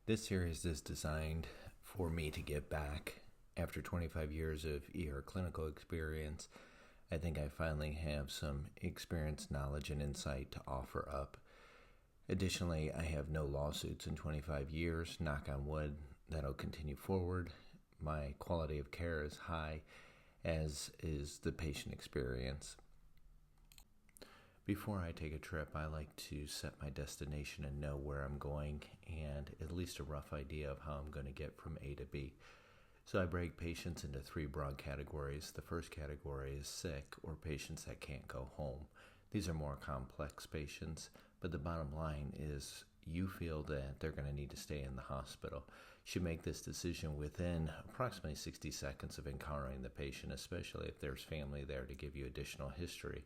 This series is designed for me to get back. After 25 years of ER clinical experience, I think I finally have some experience, knowledge, and insight to offer up. Additionally, I have no lawsuits in 25 years, knock on wood, that'll continue forward. My quality of care is high, as is the patient experience. Before I take a trip, I like to set my destination and know where I'm going and at least a rough idea of how I'm going to get from A to B. So I break patients into three broad categories. The first category is sick or patients that can't go home. These are more complex patients, but the bottom line is you feel that they're going to need to stay in the hospital. You should make this decision within approximately 60 seconds of encountering the patient, especially if there's family there to give you additional history.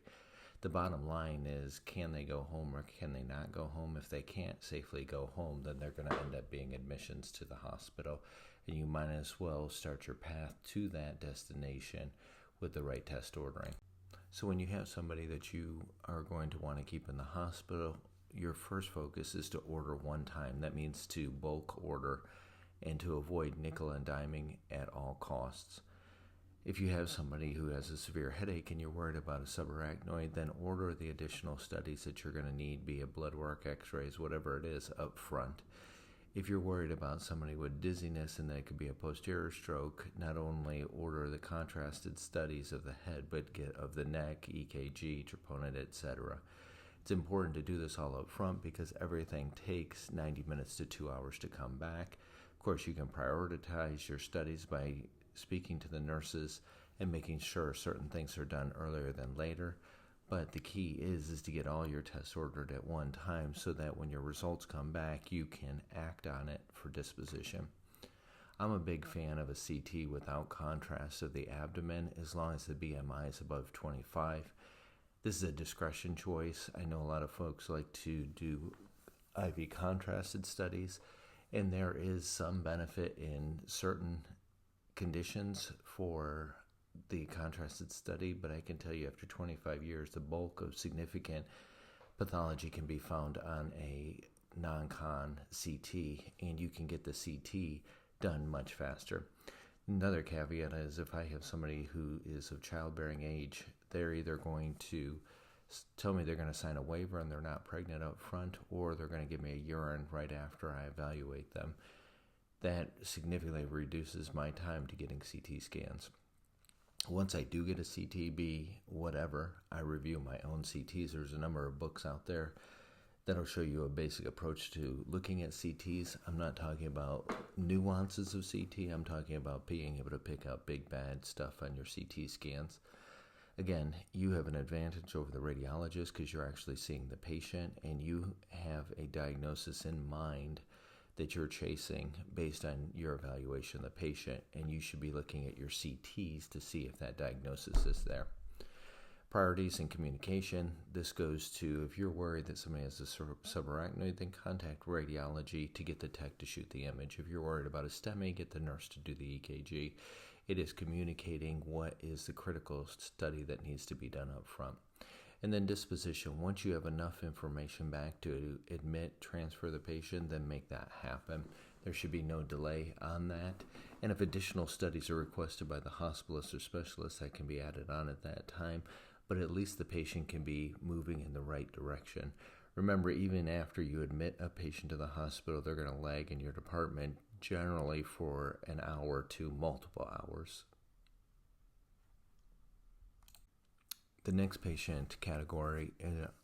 The bottom line is, can they go home or can they not go home? If they can't safely go home, then they're going to end up being admissions to the hospital. And you might as well start your path to that destination with the right test ordering. So when you have somebody that you are going to want to keep in the hospital, your first focus is to order one time. That means to bulk order and to avoid nickel and diming at all costs. If you have somebody who has a severe headache and you're worried about a subarachnoid, then order the additional studies that you're going to need, be it blood work, x-rays, whatever it is, up front. If you're worried about somebody with dizziness and that it could be a posterior stroke, not only order the contrasted studies of the head, but get of the neck, EKG, troponin, etc. It's important to do this all up front because everything takes 90 minutes to 2 hours to come back. Of course, you can prioritize your studies by speaking to the nurses and making sure certain things are done earlier than later. But the key is to get all your tests ordered at one time so that when your results come back, you can act on it for disposition. I'm a big fan of a CT without contrast of the abdomen as long as the BMI is above 25. This is a discretion choice. I know a lot of folks like to do IV contrasted studies, and there is some benefit in certain conditions for the contrasted study, but I can tell you after 25 years, the bulk of significant pathology can be found on a non-con CT, and you can get the CT done much faster. Another caveat is if I have somebody who is of childbearing age, they're either going to tell me they're going to sign a waiver and they're not pregnant up front, or they're going to give me a urine right after I evaluate them. That significantly reduces my time to getting CT scans. Once I do get a CTB, whatever, I review my own CTs. There's a number of books out there that'll show you a basic approach to looking at CTs. I'm not talking about nuances of CT. I'm talking about being able to pick out big bad stuff on your CT scans. Again, you have an advantage over the radiologist because you're actually seeing the patient and you have a diagnosis in mind that you're chasing based on your evaluation of the patient, and you should be looking at your CTs to see if that diagnosis is there. Priorities in communication. This goes to if you're worried that somebody has a subarachnoid, then contact radiology to get the tech to shoot the image. If you're worried about a STEMI, get the nurse to do the EKG. It is communicating what is the critical study that needs to be done up front. And then disposition. Once you have enough information back to admit, transfer the patient, then make that happen. There should be no delay on that. And if additional studies are requested by the hospitalist or specialist, that can be added on at that time. But at least the patient can be moving in the right direction. Remember, even after you admit a patient to the hospital, they're going to lag in your department generally for an hour to multiple hours. The next patient category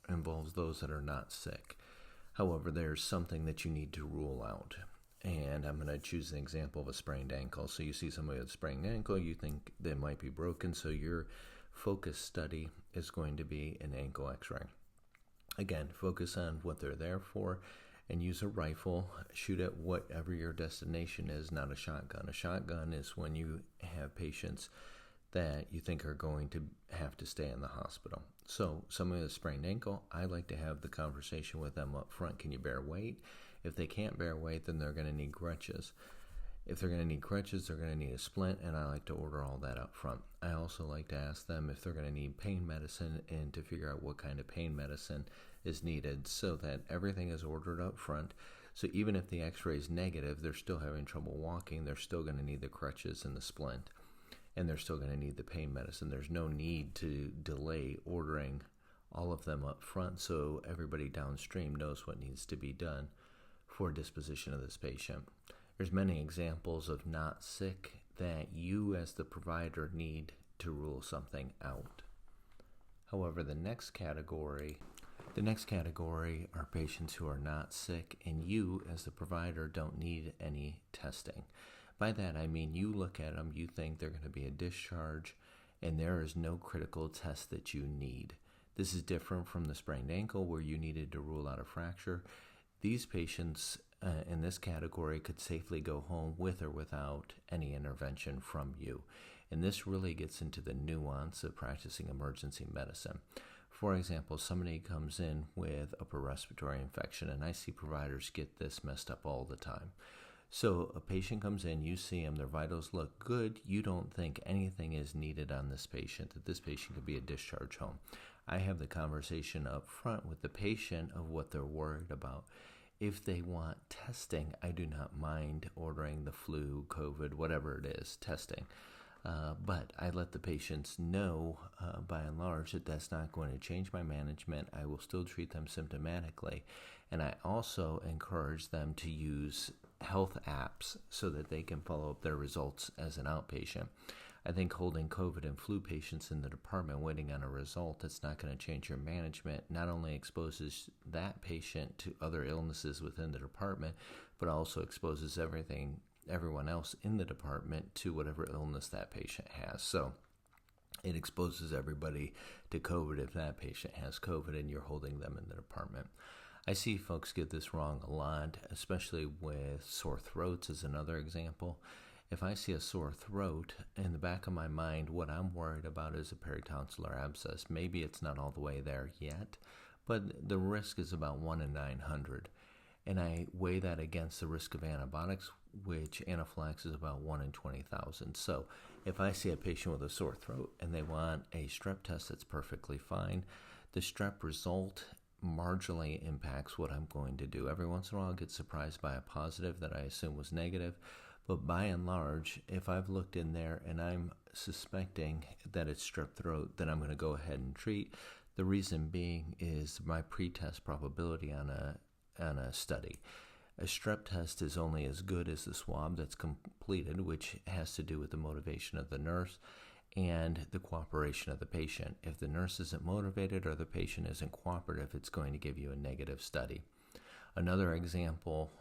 involves those that are not sick. However, there's something that you need to rule out. And I'm going to choose an example of a sprained ankle. So you see somebody with a sprained ankle, you think they might be broken, so your focus study is going to be an ankle x-ray. Again, focus on what they're there for and use a rifle. Shoot at whatever your destination is, not a shotgun. A shotgun is when you have patients that you think are going to have to stay in the hospital. So somebody with a sprained ankle, I like to have the conversation with them up front. Can you bear weight? If they can't bear weight, then they're going to need crutches. If they're going to need crutches, they're going to need a splint, and I like to order all that up front. I also like to ask them if they're going to need pain medicine and to figure out what kind of pain medicine is needed so that everything is ordered up front So even if the x-ray is negative, they're still having trouble walking. They're still going to need the crutches and the splint, and they're still going to need the pain medicine. There's no need to delay ordering all of them up front so everybody downstream knows what needs to be done for disposition of this patient. There's many examples of not sick that you as the provider need to rule something out. However, the next category are patients who are not sick and you as the provider don't need any testing. By that I mean you look at them, you think they're going to be a discharge, and there is no critical test that you need. This is different from the sprained ankle where you needed to rule out a fracture. These patients in this category could safely go home with or without any intervention from you. And this really gets into the nuance of practicing emergency medicine. For example, somebody comes in with upper respiratory infection, and I see providers get this messed up all the time. So a patient comes in, you see them, their vitals look good, you don't think anything is needed on this patient, that this patient could be a discharge home. I have the conversation up front with the patient of what they're worried about. If they want testing, I do not mind ordering the flu, COVID, whatever it is, testing. But I let the patients know, by and large, that that's not going to change my management. I will still treat them symptomatically. And I also encourage them to use health apps so that they can follow up their results as an outpatient. I think holding COVID and flu patients in the department waiting on a result that's not going to change your management not only exposes that patient to other illnesses within the department, but also exposes everyone else in the department to whatever illness that patient has. So it exposes everybody to COVID if that patient has COVID and you're holding them in the department. I see folks get this wrong a lot, especially with sore throats as another example. If I see a sore throat, in the back of my mind, what I'm worried about is a peritonsillar abscess. Maybe it's not all the way there yet, but the risk is about 1 in 900. And I weigh that against the risk of antibiotics, which anaphylaxis is about 1 in 20,000. So if I see a patient with a sore throat and they want a strep test, that's perfectly fine. The strep result marginally impacts what I'm going to do. Every once in a while I'll get surprised by a positive that I assume was negative. But by and large, if I've looked in there and I'm suspecting that it's strep throat, then I'm going to go ahead and treat. The reason being is my pretest probability on a study. A strep test is only as good as the swab that's completed, which has to do with the motivation of the nurse and the cooperation of the patient. If the nurse isn't motivated or the patient isn't cooperative, it's going to give you a negative study. Another example,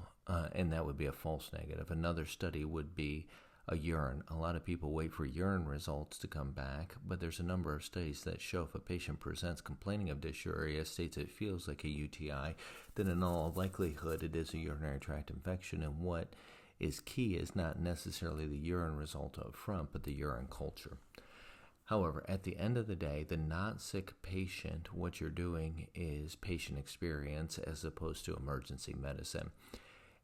and that would be a false negative. Another study would be a urine. A lot of people wait for urine results to come back, but there's a number of studies that show if a patient presents complaining of dysuria, states it feels like a UTI, then in all likelihood it is a urinary tract infection. And what is key is not necessarily the urine result up front, but the urine culture. However, at the end of the day, the not sick patient, what you're doing is patient experience as opposed to emergency medicine.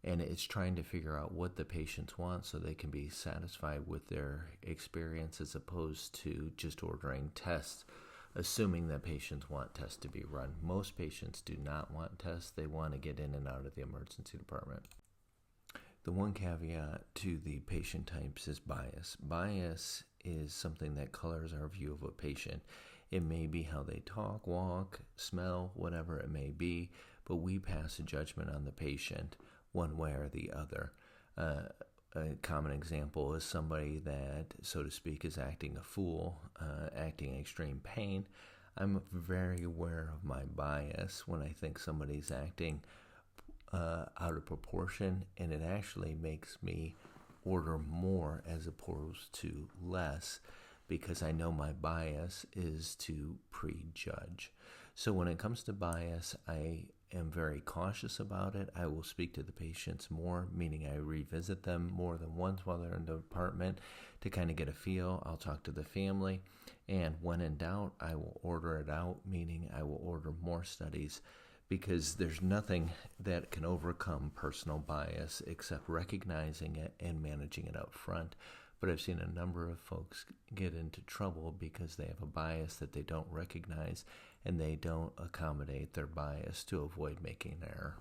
And it's trying to figure out what the patients want so they can be satisfied with their experience as opposed to just ordering tests, assuming that patients want tests to be run. Most patients do not want tests. They want to get in and out of the emergency department. The one caveat to the patient types is bias. Bias is something that colors our view of a patient. It may be how they talk, walk, smell, whatever it may be, but we pass a judgment on the patient one way or the other. A common example is somebody that, so to speak, is acting a fool, acting in extreme pain. I'm very aware of my bias when I think somebody's acting out of proportion, and it actually makes me order more as opposed to less because I know my bias is to prejudge. So when it comes to bias, I am very cautious about it. I will speak to the patients more, meaning I revisit them more than once while they're in the department to kind of get a feel. I'll talk to the family, and when in doubt, I will order it out, meaning I will order more studies, because there's nothing that can overcome personal bias except recognizing it and managing it up front. But I've seen a number of folks get into trouble because they have a bias that they don't recognize and they don't accommodate their bias to avoid making an error.